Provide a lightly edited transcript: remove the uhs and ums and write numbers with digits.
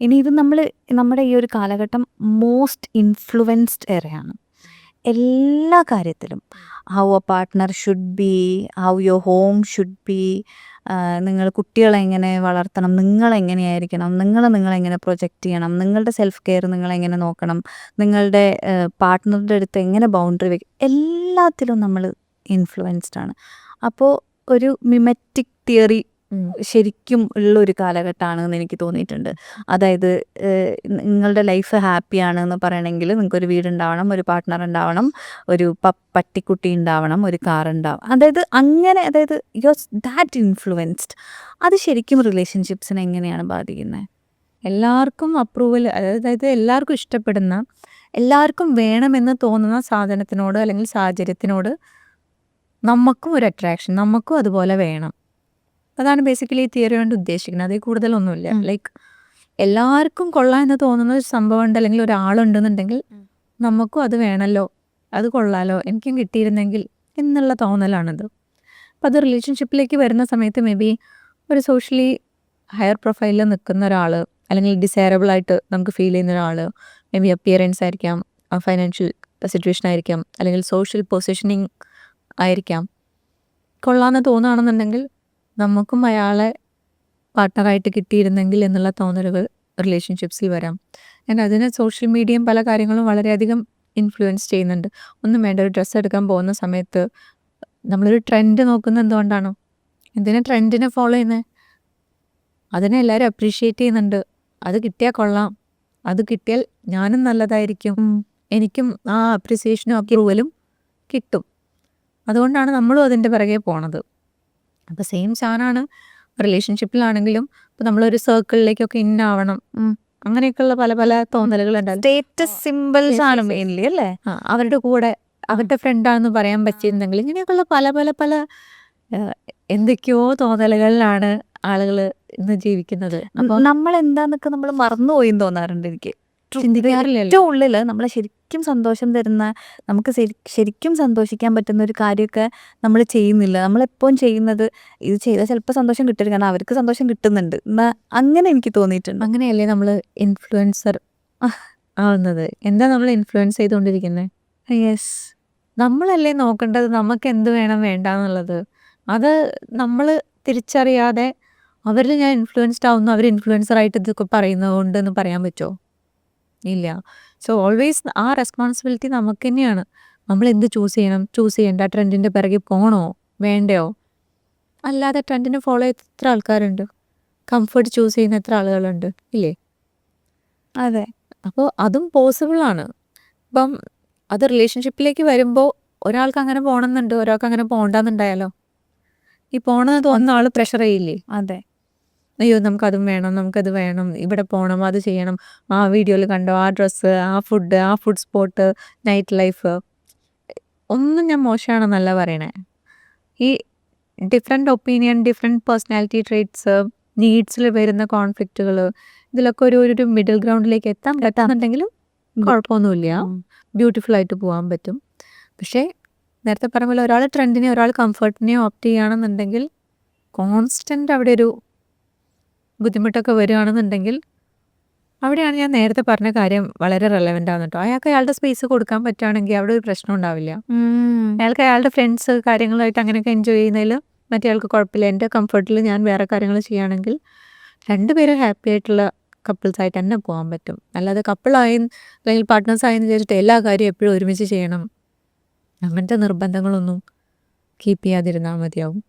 ഇനി ഇത് നമ്മുടെ ഈ ഒരു കാലഘട്ടം മോസ്റ്റ് ഇൻഫ്ലുവൻസ്ഡ് എറയാണ്. എല്ലാ കാര്യത്തിലും. How A partner should be, how your home should be, നിങ്ങൾ കുട്ടികളെ എങ്ങനെ വളർത്തണം, നിങ്ങളെങ്ങനെയായിരിക്കണം, നിങ്ങളെങ്ങനെ പ്രൊജക്റ്റ് ചെയ്യണം, നിങ്ങളുടെ സെൽഫ് കെയർ നിങ്ങളെങ്ങനെ നോക്കണം, നിങ്ങളുടെ പാർട്ട്ണറുടെ അടുത്ത് എങ്ങനെ ബൗണ്ടറി വെക്കും, എല്ലാത്തിലും നമ്മൾ ഇൻഫ്ലുവൻസ്ഡ് ആണ്. അപ്പോൾ ഒരു മിമറ്റിക് തിയറി ശരിക്കും ഉള്ളൊരു കാലഘട്ടമാണെന്ന് എനിക്ക് തോന്നിയിട്ടുണ്ട്. അതായത് നിങ്ങളുടെ ലൈഫ് ഹാപ്പിയാണെന്ന് പറയണമെങ്കിൽ നിങ്ങൾക്കൊരു വീടുണ്ടാവണം, ഒരു പാർട്ട്ണർ ഉണ്ടാവണം, ഒരു പട്ടിക്കുട്ടി ഉണ്ടാവണം, ഒരു കാർ ഉണ്ടാവണം. അതായത് യു ആർ ദാറ്റ് ഇൻഫ്ലുവൻസ്ഡ്. അത് ശരിക്കും റിലേഷൻഷിപ്സിനെ എങ്ങനെയാണ് ബാധിക്കുന്നത്? എല്ലാവർക്കും അപ്രൂവൽ, അതായത് എല്ലാവർക്കും ഇഷ്ടപ്പെടുന്ന, എല്ലാവർക്കും വേണമെന്ന് തോന്നുന്ന സാധനത്തിനോട് അല്ലെങ്കിൽ സാഹചര്യത്തിനോട് നമുക്കും ഒരു അട്രാക്ഷൻ, നമുക്കും അതുപോലെ വേണം. അതാണ് ബേസിക്കലി ഈ തിയറി കൊണ്ട് ഉദ്ദേശിക്കുന്നത്. അതിൽ കൂടുതലൊന്നുമില്ല. ലൈക്ക് എല്ലാവർക്കും കൊള്ളാം എന്ന് തോന്നുന്ന ഒരു സംഭവം ഉണ്ട്, അല്ലെങ്കിൽ ഒരാളുണ്ടെന്നുണ്ടെങ്കിൽ നമുക്കും അത് വേണമല്ലോ, അത് കൊള്ളാലോ, എനിക്കും കിട്ടിയിരുന്നെങ്കിൽ എന്നുള്ള തോന്നലാണിത്. അപ്പം അത് റിലേഷൻഷിപ്പിലേക്ക് വരുന്ന സമയത്ത് മേ ബി ഒരു സോഷ്യലി ഹയർ പ്രൊഫൈലിൽ നിൽക്കുന്ന ഒരാൾ, അല്ലെങ്കിൽ ഡിസൈറബിൾ ആയിട്ട് നമുക്ക് ഫീൽ ചെയ്യുന്ന ഒരാൾ, മേ ബി അപ്പിയറൻസ് ആയിരിക്കാം, ഫൈനാൻഷ്യൽ സിറ്റുവേഷൻ ആയിരിക്കാം, അല്ലെങ്കിൽ സോഷ്യൽ പൊസിഷനിങ് ആയിരിക്കാം, കൊള്ളാമെന്ന് തോന്നുകയാണെന്നുണ്ടെങ്കിൽ നമുക്കും അയാളെ പാർട്ട്ണറായിട്ട് കിട്ടിയിരുന്നെങ്കിൽ എന്നുള്ള തോന്നലുകൾ റിലേഷൻഷിപ്സിൽ വരാം. അതിന് സോഷ്യൽ മീഡിയയും പല കാര്യങ്ങളും വളരെയധികം ഇൻഫ്ലുവൻസ് ചെയ്യുന്നുണ്ട്. ഒന്നും വേണ്ട, ഒരു ഡ്രസ്സ് എടുക്കാൻ പോകുന്ന സമയത്ത് നമ്മളൊരു ട്രെൻഡ് നോക്കുന്നത് എന്തുകൊണ്ടാണോ? എന്തിനാ ട്രെൻഡിനെ ഫോളോ ചെയ്യുന്നത്? അതിനെ എല്ലാവരും അപ്രീഷിയേറ്റ് ചെയ്യുന്നുണ്ട്. അത് കിട്ടിയാൽ കൊള്ളാം, അത് കിട്ടിയാൽ ഞാനും നല്ലതായിരിക്കും, എനിക്കും ആ അപ്രിസിയേഷനും അപ്രൂവലും കിട്ടും. അതുകൊണ്ടാണ് നമ്മളും അതിൻ്റെ പിറകെ പോണത്. അപ്പോൾ സെയിം സാധനമാണ് റിലേഷൻഷിപ്പിലാണെങ്കിലും. ഇപ്പോൾ നമ്മളൊരു സർക്കിളിലേക്കൊക്കെ ഇന്നാവണം, അങ്ങനെയൊക്കെയുള്ള പല പല തോന്നലുകൾ ഉണ്ടാവും. സ്റ്റേറ്റസ് സിമ്പിൾസ് ആണ് മെയിൻലി അല്ലേ? അവരുടെ കൂടെ അവരുടെ ഫ്രണ്ടാണെന്ന് പറയാൻ പറ്റിയിരുന്നെങ്കിൽ, ഇങ്ങനെയൊക്കെയുള്ള പല പല പല എന്തൊക്കെയോ തോന്നലുകളിലാണ് ആളുകൾ ഇന്ന് ജീവിക്കുന്നത്. അപ്പോൾ നമ്മൾ എന്താന്നൊക്കെ നമ്മൾ മറന്നുപോയി തോന്നാറുണ്ട് എനിക്ക്. ചിന്തിക്കാറില്ലല്ലോ. ഏറ്റവും ഉള്ളിൽ നമ്മളെ ശരിക്കും സന്തോഷം തരുന്ന, നമുക്ക് ശരിക്കും സന്തോഷിക്കാൻ പറ്റുന്ന ഒരു കാര്യമൊക്കെ നമ്മൾ ചെയ്യുന്നില്ല. നമ്മളെപ്പോഴും ചെയ്യുന്നത് ഇത് ചെയ്താൽ ചിലപ്പോൾ സന്തോഷം കിട്ടില്ല, കാരണം അവർക്ക് സന്തോഷം കിട്ടുന്നുണ്ട് എന്നാ, അങ്ങനെ എനിക്ക് തോന്നിയിട്ടുണ്ട്. അങ്ങനെയല്ലേ നമ്മൾ ഇൻഫ്ലുവൻസർ ആവുന്നത്? എന്താ നമ്മൾ ഇൻഫ്ലുവൻസ് ചെയ്തുകൊണ്ടിരിക്കുന്നത്? യെസ്, നമ്മളല്ലേ നോക്കേണ്ടത് നമുക്ക് എന്ത് വേണം വേണ്ട എന്നുള്ളത്. അത് നമ്മൾ തിരിച്ചറിയാതെ അവരിൽ ഞാൻ ഇൻഫ്ലുവൻസ്ഡ് ആവുന്നു, അവർ ഇൻഫ്ലുവൻസറായിട്ട് ഇതൊക്കെ പറയുന്നത് എന്ന് പറയാൻ പറ്റുമോ? ഇല്ല. സോ ഓൾവേസ് ആ റെസ്പോൺസിബിലിറ്റി നമുക്ക് തന്നെയാണ്. നമ്മൾ എന്ത് ചൂസ് ചെയ്യണം, ചൂസ് ചെയ്യേണ്ട, ട്രെൻഡിൻ്റെ പിറകെ പോകണോ വേണ്ടയോ? അല്ലാതെ ട്രെൻഡിനെ ഫോളോ ചെയ്ത് എത്ര ആൾക്കാരുണ്ട്? കംഫർട്ട് ചൂസ് ചെയ്യുന്ന എത്ര ആളുകളുണ്ട്, ഇല്ലേ? അതെ. അപ്പോൾ അതും പോസിബിളാണ്. ഇപ്പം അത് റിലേഷൻഷിപ്പിലേക്ക് വരുമ്പോൾ ഒരാൾക്ക് അങ്ങനെ പോകണമെന്നുണ്ട്, ഒരാൾക്ക് അങ്ങനെ പോകണ്ടെന്നുണ്ടായാലോ? ഈ പോകണമെന്ന് തോന്നുന്ന ആൾ പ്രഷർ ചെയ്യില്ലേ? അതെ. അയ്യോ നമുക്കതും വേണം, നമുക്കത് വേണം, ഇവിടെ പോകണം, അത് ചെയ്യണം, ആ വീഡിയോയിൽ കണ്ടോ, ആ ഡ്രസ്സ്, ആ ഫുഡ് സ്പോട്ട്, നൈറ്റ് ലൈഫ്, ഒന്നും ഞാൻ മോശമാണെന്നല്ല പറയണേ. ഈ different opinion, different personality traits, നീഡ്സിൽ വരുന്ന കോൺഫ്ലിക്റ്റുകൾ, ഇതിലൊക്കെ ഒരു മിഡിൽ ഗ്രൗണ്ടിലേക്ക് എത്താൻ പറ്റാന്നുണ്ടെങ്കിലും കുഴപ്പമൊന്നുമില്ല, ബ്യൂട്ടിഫുൾ ആയിട്ട് പോകാൻ പറ്റും. പക്ഷേ നേരത്തെ പറഞ്ഞ പോലെ ഒരാൾ ട്രെൻഡിനെയോ ഒരാൾ കംഫർട്ടിനെയോ ഓപ്റ്റ് ചെയ്യുകയാണെന്നുണ്ടെങ്കിൽ കോൺസ്റ്റൻ്റ് അവിടെ ഒരു ബുദ്ധിമുട്ടൊക്കെ വരികയാണെന്നുണ്ടെങ്കിൽ അവിടെയാണ് ഞാൻ നേരത്തെ പറഞ്ഞ കാര്യം വളരെ റെലവൻ്റ് ആണ് കേട്ടോ. അയാൾക്ക് അയാളുടെ സ്പേസ് കൊടുക്കാൻ പറ്റുകയാണെങ്കിൽ അവിടെ ഒരു പ്രശ്നം ഉണ്ടാവില്ല. അയാൾക്ക് അയാളുടെ ഫ്രണ്ട്സ് കാര്യങ്ങളായിട്ട് അങ്ങനെയൊക്കെ എൻജോയ് ചെയ്യുന്നതിൽ മറ്റേ ആൾക്ക് കുഴപ്പമില്ല. എൻ്റെ കംഫർട്ടിൽ ഞാൻ വേറെ കാര്യങ്ങൾ ചെയ്യുകയാണെങ്കിൽ രണ്ടുപേരും ഹാപ്പി ആയിട്ടുള്ള കപ്പിൾസായിട്ട് തന്നെ പോകാൻ പറ്റും. അല്ലാതെ കപ്പിളായി അല്ലെങ്കിൽ പാർട്ട്നേഴ്സായെന്ന് വിചാരിച്ചിട്ട് എല്ലാ കാര്യവും എപ്പോഴും ഒരുമിച്ച് ചെയ്യണം, അങ്ങനത്തെ നിർബന്ധങ്ങളൊന്നും കീപ്പ് ചെയ്യാതിരുന്നാൽ മതിയാവും.